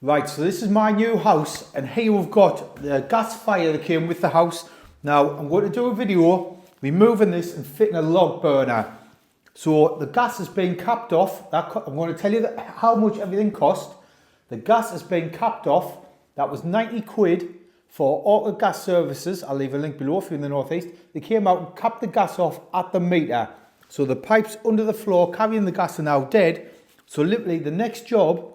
Right, so this is my new house, and here we've got the gas fire that came with the house. Now, I'm going to do a video removing this and fitting a log burner. So the gas has been capped off. I'm going to tell you how much everything cost. The gas has been capped off. That was 90 quid for Orca Gas Services. I'll leave a link below if you're in the northeast. They came out and capped the gas off at the meter. So the pipes under the floor carrying the gas are now dead. So literally the next job,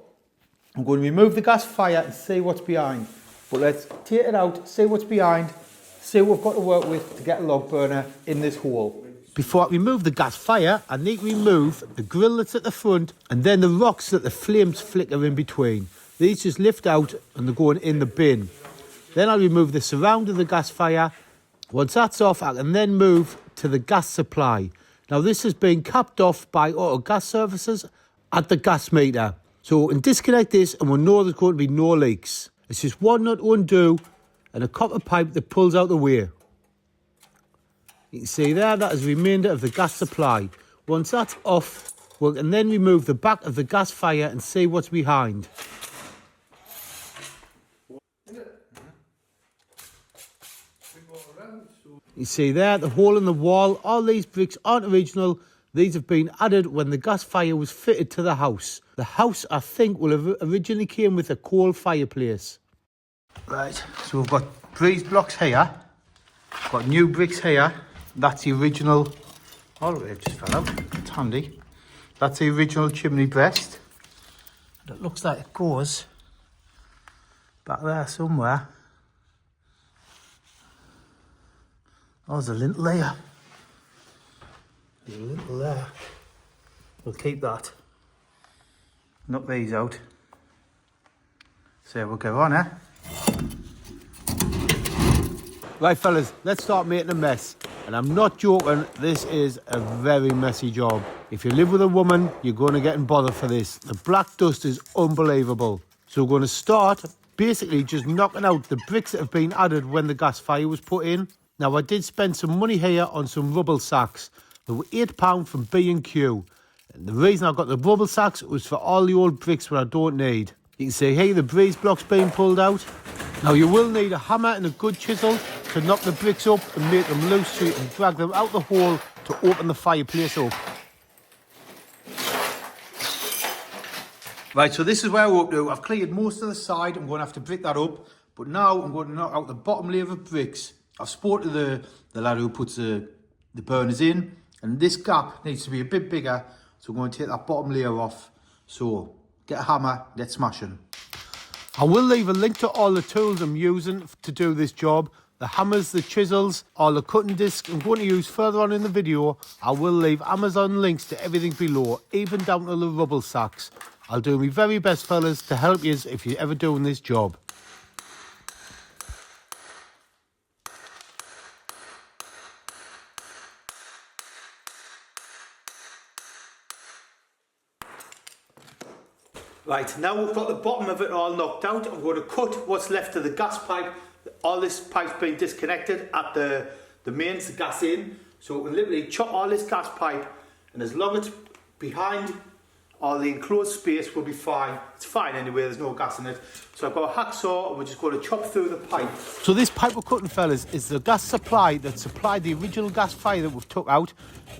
I'm going to remove the gas fire and see what's behind. But let's take it out, see what's behind, see what we've got to work with to get a log burner in this hole. Before I remove the gas fire, I need to remove the grill that's at the front and then the rocks that the flames flicker in between. These just lift out and they're going in the bin. Then I'll remove the surround of the gas fire. Once that's off, I can then move to the gas supply. Now this has been capped off by Orca Gas Services at the gas meter. So we can disconnect this and we'll know there's going to be no leaks. It's just one nut to undo and a copper pipe that pulls out the way. You can see there, that is the remainder of the gas supply. Once that's off, we can then remove the back of the gas fire and see what's behind. You see there, the hole in the wall. All these bricks aren't original. These have been added when the gas fire was fitted to the house. The house, I think, will have originally came with a coal fireplace. Right, so we've got breeze blocks here. We've got new bricks here. That's the original. Oh, it just fell out. It's handy. That's the original chimney breast. And it looks like it goes back there somewhere. Oh, there's a lintel layer. There's a lintel there. We'll keep that. Knock these out. So we'll go on, eh? Right, fellas, let's start making a mess. And I'm not joking, this is a very messy job. If you live with a woman, you're going to get in bother for this. The black dust is unbelievable. So we're going to start basically just knocking out the bricks that have been added when the gas fire was put in. Now, I did spend some money here on some rubble sacks. They were £8 from B&Q. And the reason I got the rubble sacks was for all the old bricks that I don't need. You can see here the breeze blocks being pulled out. Now you will need a hammer and a good chisel to knock the bricks up and make them loose so you can drag them out the hole to open the fireplace up. Right, so this is where we're up to. I've cleared most of the side. I'm going to have to brick that up. But now I'm going to knock out the bottom layer of bricks. I've spoken to the lad who puts the burners in. And this gap needs to be a bit bigger. So we're going to take that bottom layer off. So get a hammer, get smashing. I will leave a link to all the tools I'm using to do this job. The hammers, the chisels, all the cutting discs I'm going to use further on in the video. I will leave Amazon links to everything below, even down to the rubble sacks. I'll do my very best, fellas, to help you if you're ever doing this job. Right, now we've got the bottom of it all knocked out. I'm going to cut what's left of the gas pipe. All this pipe's been disconnected at the mains, the gas in. So we can literally chop all this gas pipe, and as long as it's behind all the enclosed space, will be fine. It's fine anyway, there's no gas in it. So I've got a hacksaw and we're just going to chop through the pipe. So this pipe we're cutting, fellas, is the gas supply that supplied the original gas fire that we've took out.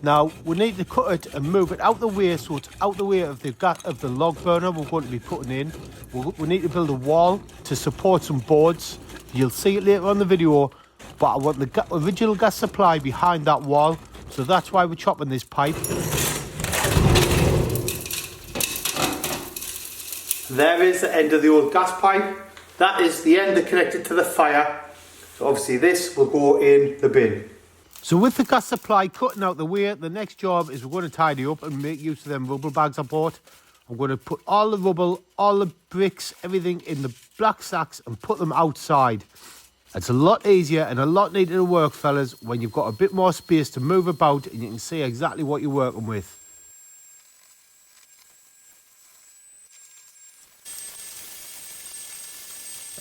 Now we need to cut it and move it out the way so it's out the way of the log burner we're going to be putting in. We need to build a wall to support some boards. You'll see it later on the video, but I want the original gas supply behind that wall. So that's why we're chopping this pipe. There is the end of the old gas pipe. That is the end that connected to the fire. So obviously this will go in the bin. So with the gas supply cutting out the way, the next job is we're going to tidy up and make use of them rubble bags I bought. I'm going to put all the rubble, all the bricks, everything in the black sacks and put them outside. It's a lot easier and a lot neater to work, fellas, when you've got a bit more space to move about and you can see exactly what you're working with.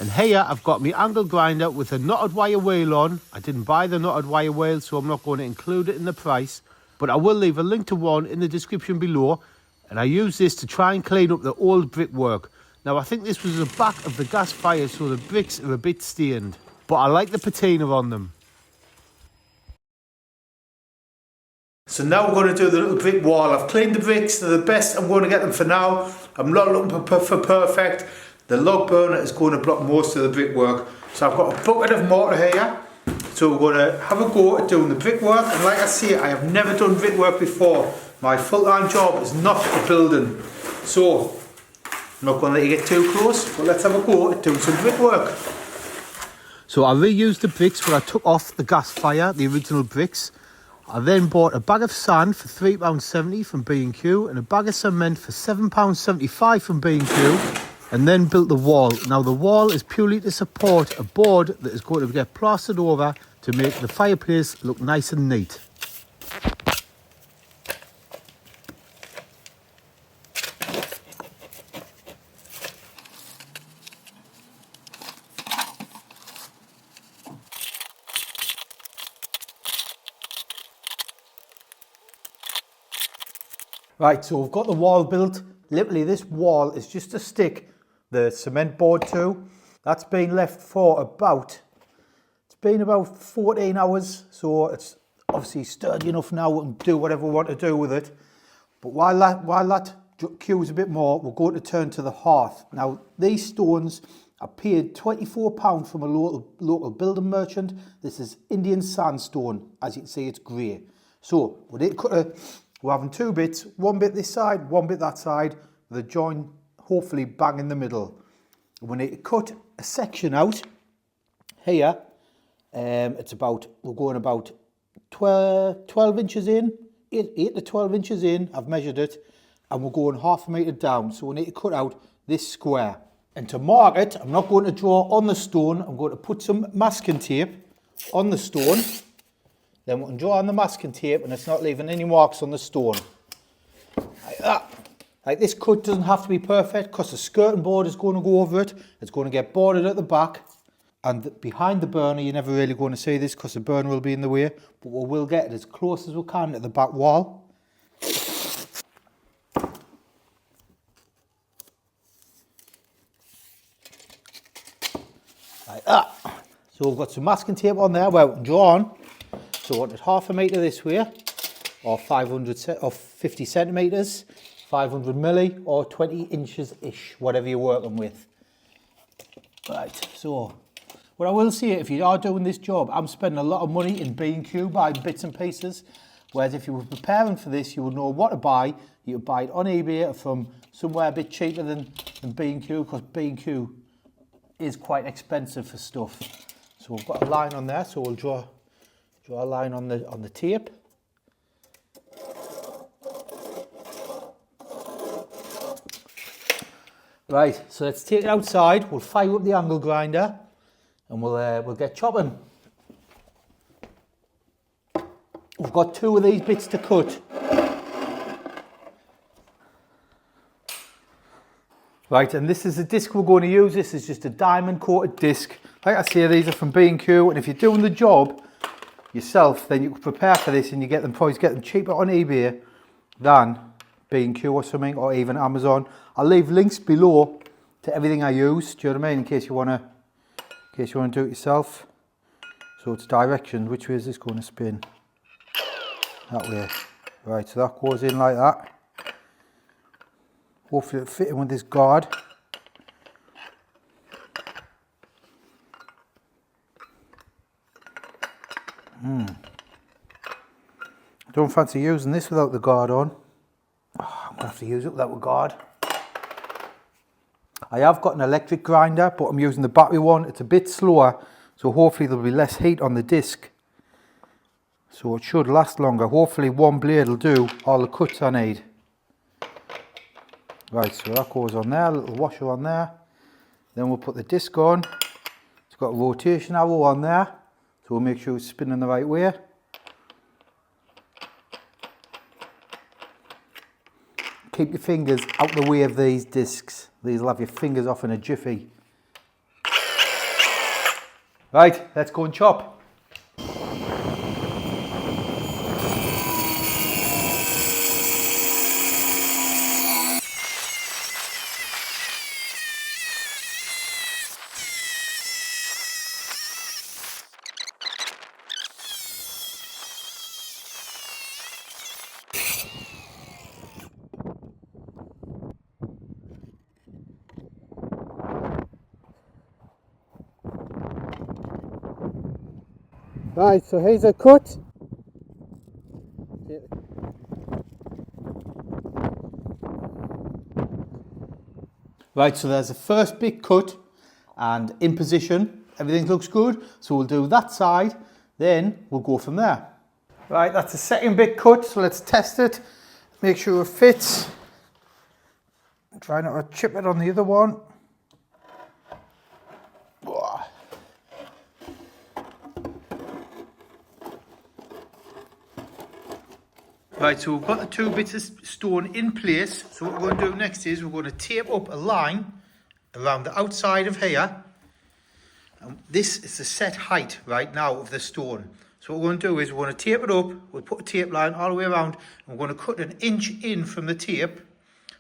And here I've got my angle grinder with a knotted wire wheel on. I didn't buy the knotted wire wheel, so I'm not going to include it in the price. But I will leave a link to one in the description below. And I use this to try and clean up the old brickwork. Now, I think this was the back of the gas fire, so the bricks are a bit stained. But I like the patina on them. So now we're going to do the little brick wall. I've cleaned the bricks, they're the best I'm going to get them for now. I'm not looking for perfect. The log burner is going to block most of the brickwork. So I've got a bucket of mortar here. So we're going to have a go at doing the brickwork. And like I say, I have never done brickwork before. My full-time job is not a building. So I'm not going to let you get too close, but let's have a go at doing some brickwork. So I reused the bricks where I took off the gas fire, the original bricks. I then bought a bag of sand for £3.70 from B&Q and a bag of cement for £7.75 from B&Q, and then built the wall. Now the wall is purely to support a board that is going to get plastered over to make the fireplace look nice and neat. Right, so we've got the wall built. Literally this wall is just to stick the cement board to. That's been left for about 14 hours. So it's obviously sturdy enough now, we can do whatever we want to do with it. But while that cues a bit more, we're going to turn to the hearth. Now these stones I paid £24 from a local building merchant. This is Indian sandstone. As you can see, it's grey. So we're having two bits, one bit this side, one bit that side, with a joint hopefully bang in the middle. We need to cut a section out here. We're going about 12 inches in, 8 to 12 inches in, I've measured it, and we're going half a metre down. So we need to cut out this square. And to mark it, I'm not going to draw on the stone, I'm going to put some masking tape on the stone. Then we can draw on the masking tape and it's not leaving any marks on the stone. Like that. Like this cut doesn't have to be perfect because the skirting board is going to go over it. It's going to get boarded at the back. And behind the burner, you're never really going to see this because the burner will be in the way. But we will get it as close as we can to the back wall. Like that. So we've got some masking tape on there where we can draw on. So I wanted half a metre this way, or 50 centimetres, 500 milli, or 20 inches-ish, whatever you're working with. Right, so what I will say, if you are doing this job, I'm spending a lot of money in B&Q buying bits and pieces, whereas if you were preparing for this, you would know what to buy. You would buy it on eBay or from somewhere a bit cheaper than B&Q, because B&Q is quite expensive for stuff. So we've got a line on there, so we'll draw a line on the tape. Right, so let's take it outside. We'll fire up the angle grinder and we'll get chopping. We've got two of these bits to cut. Right, and this is the disc we're going to use. This is just a diamond coated disc. Like I say, these are from B&Q, and if you're doing the job yourself, then you can prepare for this and you probably get them cheaper on eBay than B&Q or something, or even Amazon. I'll leave links below to everything I use, do you know what I mean, in case you want to do it yourself. So it's direction, which way is this going to spin? That way. Right, so that goes in like that. Hopefully it'll fit in with this guard. I don't fancy using this without the guard on. Oh, I'm going to have to use it without a guard. I have got an electric grinder, but I'm using the battery one. It's a bit slower, so hopefully there'll be less heat on the disc. So it should last longer. Hopefully one blade will do all the cuts I need. Right, so that goes on there, a little washer on there. Then we'll put the disc on. It's got a rotation arrow on there, so we'll make sure it's spinning the right way. Keep your fingers out the way of these discs. These will have your fingers off in a jiffy. Right, let's go and chop. Right, so here's a cut. Right, so there's the first big cut and in position, everything looks good. So we'll do that side, then we'll go from there. Right, that's the second big cut, so let's test it. Make sure it fits. Try not to chip it on the other one. Right, so we've got the two bits of stone in place. So what we're going to do next is we're going to tape up a line around the outside of here. And this is the set height right now of the stone. So what we're going to do is we're going to tape it up. We'll put a tape line all the way around. And we're going to cut 1 inch in from the tape.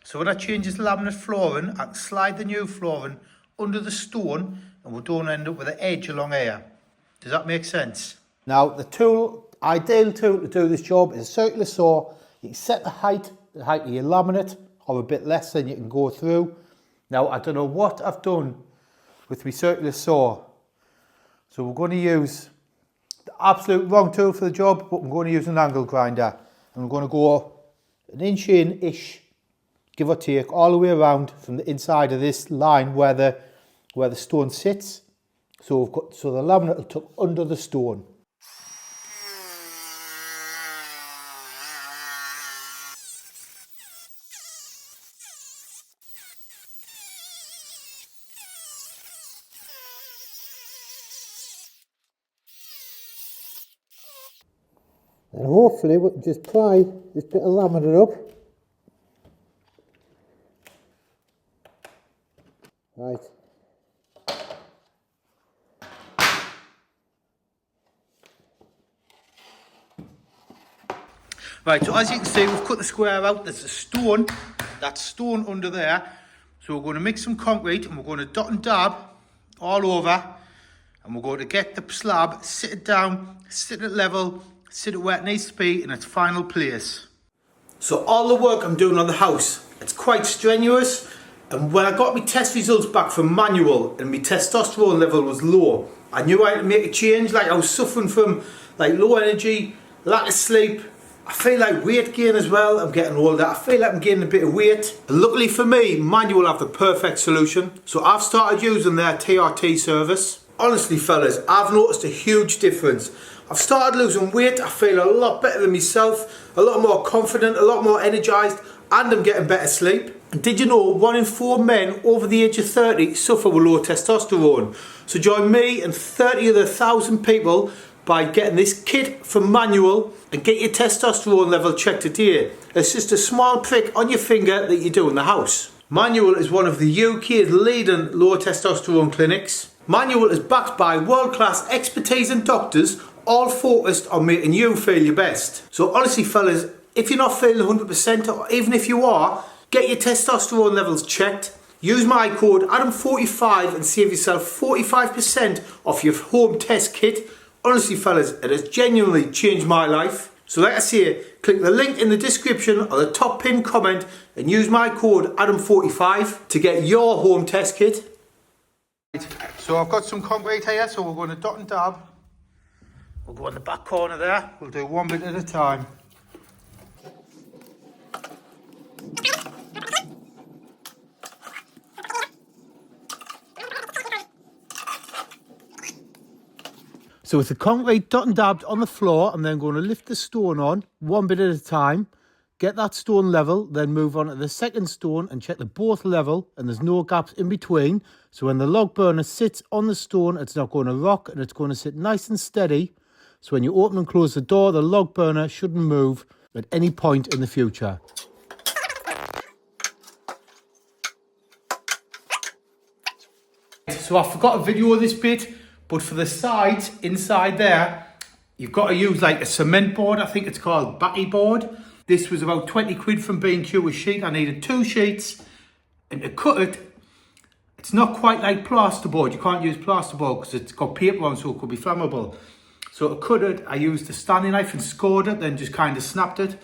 So when I change this laminate flooring, I can slide the new flooring under the stone and we don't end up with an edge along here. Does that make sense? Now the ideal tool to do this job is a circular saw. You can set the height of your laminate or a bit less than you can go through. Now I don't know what I've done with my circular saw. So we're going to use the absolute wrong tool for the job, but I'm going to use an angle grinder. And we're going to go 1 inch in-ish, give or take, all the way around from the inside of this line where the stone sits. So the laminate will tuck under the stone. And hopefully we can just pry this bit of laminate up. Right. Right, so as you can see, we've cut the square out. There's a stone, that stone under there. So we're going to mix some concrete and we're going to dot and dab all over. And we're going to get the slab, sit it down, sit it level, sit it where it needs to be in its final place. So all the work I'm doing on the house, it's quite strenuous. And when I got my test results back from manual and my testosterone level was low, I knew I had to make a change. Like I was suffering from like low energy, lack of sleep. I feel like weight gain as well. I'm getting older. I feel like I'm gaining a bit of weight. And luckily for me, manual have the perfect solution. So I've started using their TRT service. Honestly fellas, I've noticed a huge difference. I've started losing weight. I feel a lot better than myself, a lot more confident, a lot more energised, and I'm getting better sleep. And did you know 1 in 4 men over the age of 30 suffer with low testosterone? So join me and 30 other 1,000 people by getting this kit from Manual and get your testosterone level checked today. It's just a small prick on your finger that you do in the house. Manual is one of the UK's leading low testosterone clinics. Manual is backed by world-class expertise and doctors, all focused on making you feel your best. So honestly fellas, if you're not feeling 100%, or even if you are, get your testosterone levels checked. Use my code Adam45 and save yourself 45% off your home test kit. Honestly fellas, it has genuinely changed my life. So like I say, click the link in the description or the top pinned comment and use my code Adam45 to get your home test kit. So I've got some concrete here, so we're going to dot and dab. We'll go in the back corner there. We'll do one bit at a time. So with the concrete dot and dabbed on the floor, I'm then going to lift the stone on one bit at a time, get that stone level, then move on to the second stone and check they're both level and there's no gaps in between. So when the log burner sits on the stone, it's not going to rock and it's going to sit nice and steady. So when you open and close the door, the log burner shouldn't move at any point in the future. So I forgot to video this bit, but for the sides inside there, you've got to use like a cement board. I think it's called batty board. This was about 20 quid from B&Q with sheet. I needed 2 sheets, and to cut it, it's not quite like plasterboard. You can't use plasterboard because it's got paper on, so it could be flammable. So to cut it, I used a Stanley knife and scored it, then just kind of snapped it.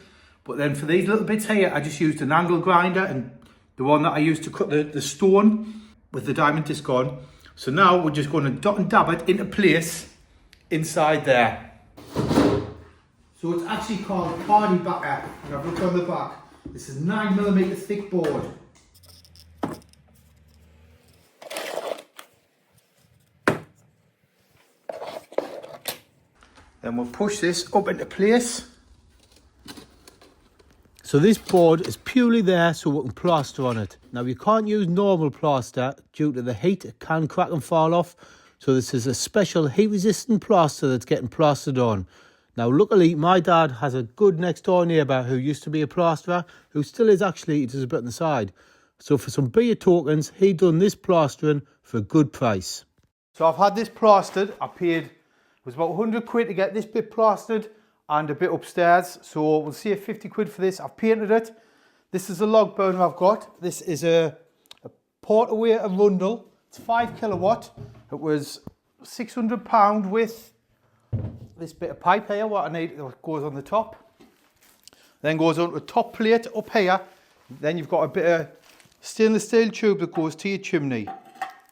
But then for these little bits here, I just used an angle grinder, and the one that I used to cut the stone with the diamond disc on. So now we're just going to dot and dab it into place inside there. So it's actually called party backer. And I've looked on the back. This is 9mm thick board. Then we'll push this up into place. So this board is purely there so we can plaster on it. Now you can't use normal plaster due to the heat, it can crack and fall off. So this is a special heat resistant plaster that's getting plastered on. Now luckily my dad has a good next door neighbour who used to be a plasterer, who still is actually, he does a bit on the side. So for some beer tokens, he done this plastering for a good price. So I've had this plastered, I paid, it was about 100 quid to get this bit plastered and a bit upstairs, so we'll save 50 quid for this. I've painted it. This is a log burner I've got. This is a Portaway Arundel. It's 5 kilowatt. It was £600 with this bit of pipe here, what I need, that goes on the top. Then goes onto a top plate up here. Then you've got a bit of stainless steel tube that goes to your chimney.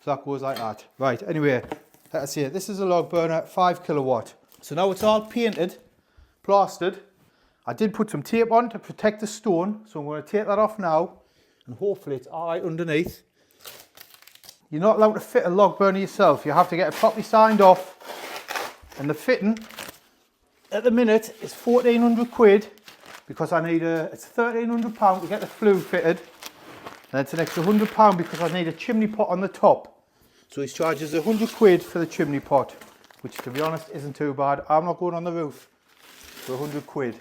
So that goes like that. Right, anyway, let's see it. This is a log burner, 5 kilowatt. So now it's all painted, plastered. I did put some tape on to protect the stone, so I'm going to take that off now and hopefully it's all right underneath. You're not allowed to fit a log burner yourself, you have to get it properly signed off, and the fitting at the minute is 1400 quid because I need it's £1300 to get the flue fitted, and it's an extra £100 because I need a chimney pot on the top. So he charges 100 quid for the chimney pot, which to be honest isn't too bad. I'm not going on the roof for 100 quid.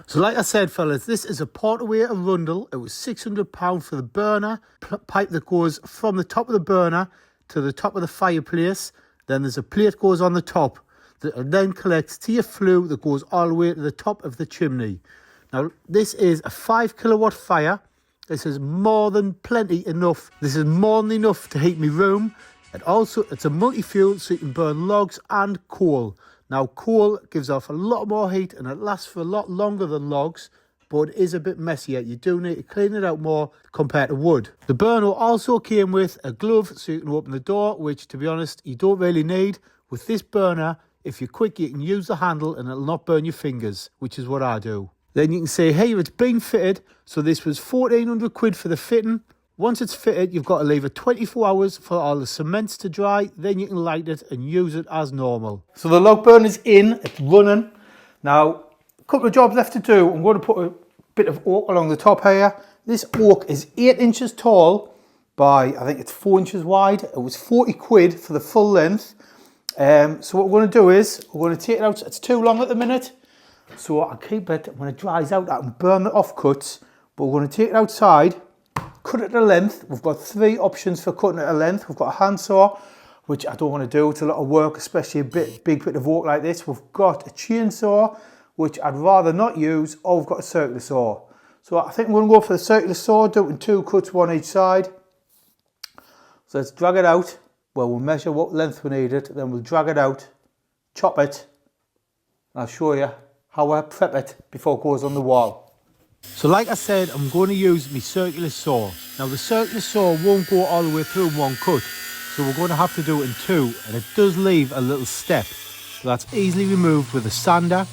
So like I said fellas, this is a Portaway Arundel. It was £600 for the burner, pipe that goes from the top of the burner to the top of the fireplace. Then there's a plate goes on the top that then collects to your flue that goes all the way to the top of the chimney. Now this is a 5 kilowatt fire. This is more than plenty enough. This is more than enough to heat my room. And also it's a multi-fuel so you can burn logs and coal. Now coal gives off a lot more heat and it lasts for a lot longer than logs, but it is a bit messier. You do need to clean it out more compared to wood. The burner also came with a glove so you can open the door, which to be honest you don't really need. With this burner, if you're quick you can use the handle and it'll not burn your fingers, which is what I do. Then you can say, hey, it's been fitted. So this was 1400 quid for the fitting. Once it's fitted, you've got to leave it 24 hours for all the cements to dry. Then you can light it and use it as normal. So the log burner's in, it's running. Now, a couple of jobs left to do. I'm going to put a bit of oak along the top here. This oak is 8 inches tall by, I think it's 4 inches wide. It was 40 quid for the full length. So what we're going to do is, we're going to take it out. It's too long at the minute. So I'll keep it, when it dries out, I can burn the offcuts. But we're going to take it outside. Cut it to length. We've got 3 options for cutting it to length. We've got a handsaw, which I don't want to do. It's a lot of work, especially a big bit of oak like this. We've got a chainsaw, which I'd rather not use, or we've got a circular saw. So I think we're going to go for the circular saw, do it in 2 cuts, one each side. So let's drag it out. Well, we'll measure what length we need it, then we'll drag it out, chop it, and I'll show you how I prep it before it goes on the wall. So like I said, I'm going to use my circular saw. Now the circular saw won't go all the way through in 1 cut, so we're going to have to do it in 2, and it does leave a little step. So that's easily removed with a sander.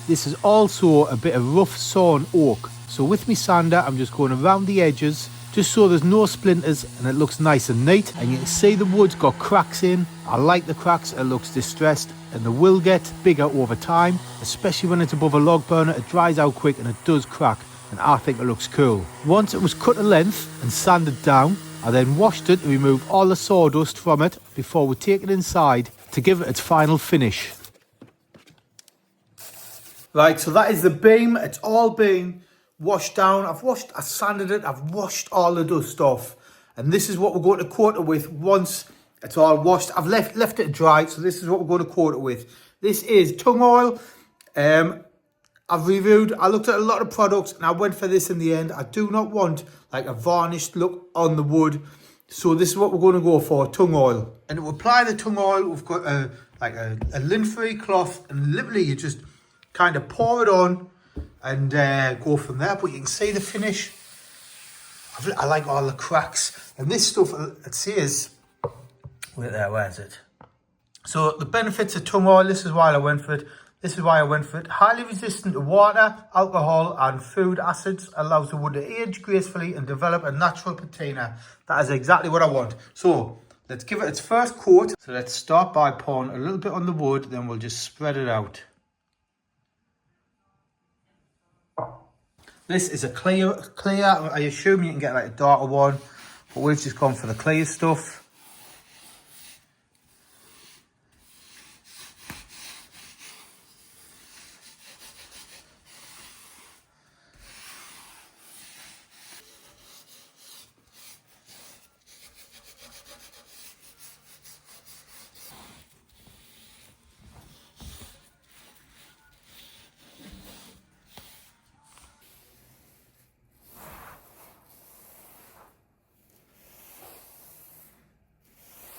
This is also a bit of rough sawn oak. So with my sander, I'm just going around the edges, just so there's no splinters and it looks nice and neat. And you can see the wood's got cracks in. I like the cracks, it looks distressed, and they will get bigger over time, especially when it's above a log burner. It dries out quick and it does crack, and I think it looks cool. Once it was cut to length and sanded down, I then washed it to remove all the sawdust from it before we take it inside to give it its final finish. Right, so that is the beam. It's all been washed down. I sanded it, I've washed all the dust off. And this is what we're going to coat it with once it's all washed. I've left it dry, so this is what we're going to coat it with. This is tung oil. I looked at a lot of products and I went for this in the end. I do not want like a varnished look on the wood. So this is what we're going to go for, tung oil. And to apply the tung oil, we've got a lint-free cloth, and literally you just kind of pour it on and go from there. But you can see the finish I like all the cracks. And this stuff, it says, wait there, where is it? So the benefits of tung oil, this is why I went for it. This is why I went for it. Highly resistant to water, alcohol and food acids. Allows the wood to age gracefully and develop a natural patina. That is exactly what I want. So let's give it its first coat. So let's start by pouring a little bit on the wood, then we'll just spread it out. This is a clear. I assume you can get like a darker one, but we've just gone for the clear stuff.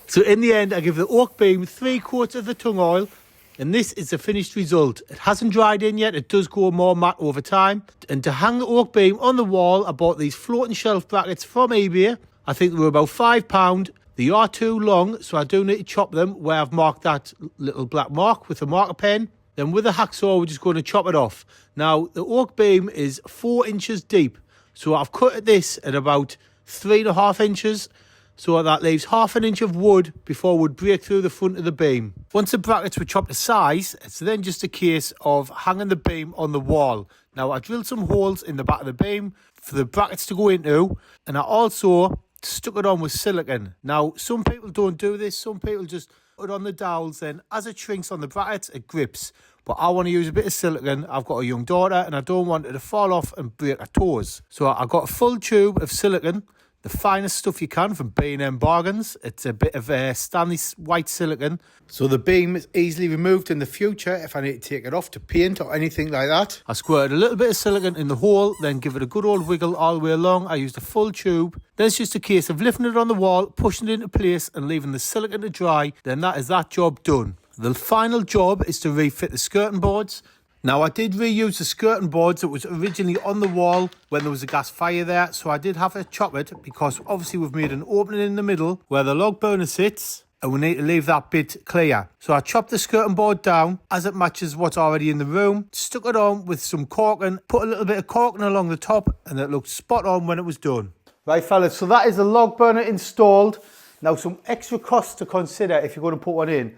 So in the end, I give the oak beam 3 quarts of the tung oil, and this is the finished result. It hasn't dried in yet, it does go more matte over time. And to hang the oak beam on the wall, I bought these floating shelf brackets from eBay. I think they were about £5. They are too long, so I do need to chop them where I've marked that little black mark with a marker pen. Then with a hacksaw, we're just going to chop it off. Now, the oak beam is 4 inches deep, so I've cut this at about 3.5 inches. So that leaves ½ an inch of wood before it would break through the front of the beam. Once the brackets were chopped to size, it's then just a case of hanging the beam on the wall. Now I drilled some holes in the back of the beam for the brackets to go into, and I also stuck it on with silicone. Now some people don't do this, some people just put it on the dowels, then as it shrinks on the brackets it grips. But I want to use a bit of silicone. I've got a young daughter and I don't want it to fall off and break her toes. So I got a full tube of silicone, the finest stuff you can from B&M Bargains. It's a bit of Stanley white silicone, so the beam is easily removed in the future if I need to take it off to paint or anything like that. I squirted a little bit of silicone in the hole, then give it a good old wiggle all the way along. I used a full tube. Then it's just a case of lifting it on the wall, pushing it into place and leaving the silicone to dry. Then that is that job done. The final job is to refit the skirting boards. Now I did reuse the skirting boards that was originally on the wall when there was a gas fire there, so I did have to chop it because obviously we've made an opening in the middle where the log burner sits and we need to leave that bit clear. So I chopped the skirting board down as it matches what's already in the room, stuck it on with some caulking, put a little bit of caulking along the top, and it looked spot on when it was done. Right fellas, so that is the log burner installed. Now some extra costs to consider if you're going to put one in.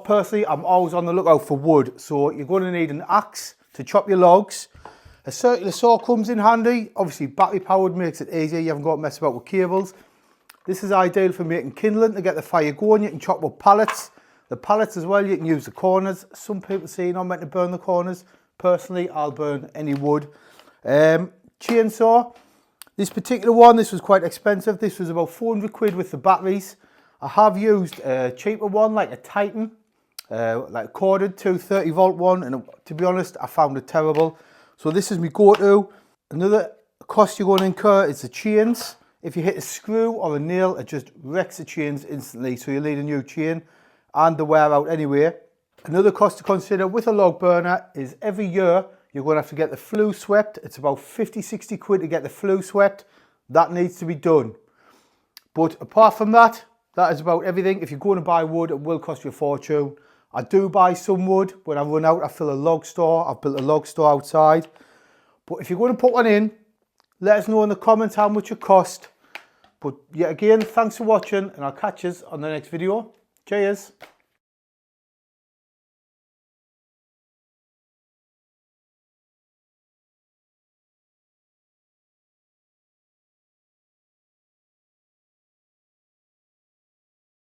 Personally, I'm always on the lookout for wood, so you're going to need an axe to chop your logs. A circular saw comes in handy. Obviously, battery powered makes it easier. You haven't got to mess about with cables. This is ideal for making kindling to get the fire going. You can chop up pallets. The pallets as well, you can use the corners. Some people say you're not meant to burn the corners. Personally, I'll burn any wood. Chainsaw. This particular one, this was quite expensive. This was about 400 quid with the batteries. I have used a cheaper one like a Titan, like a corded 230 volt one, and to be honest I found it terrible. So this is my go-to. Another cost you're going to incur is the chains. If you hit a screw or a nail, it just wrecks the chains instantly, so you need a new chain and the wear out anyway. Another cost to consider with a log burner is every year you're going to have to get the flue swept. It's about 50-60 quid to get the flue swept. That needs to be done. But apart from that, that is about everything. If you're going to buy wood, it will cost you a fortune. I do buy some wood. When I run out, I fill a log store. I've built a log store outside. But if you're going to put one in, let us know in the comments how much it cost. But yet again, thanks for watching, and I'll catch you on the next video. Cheers.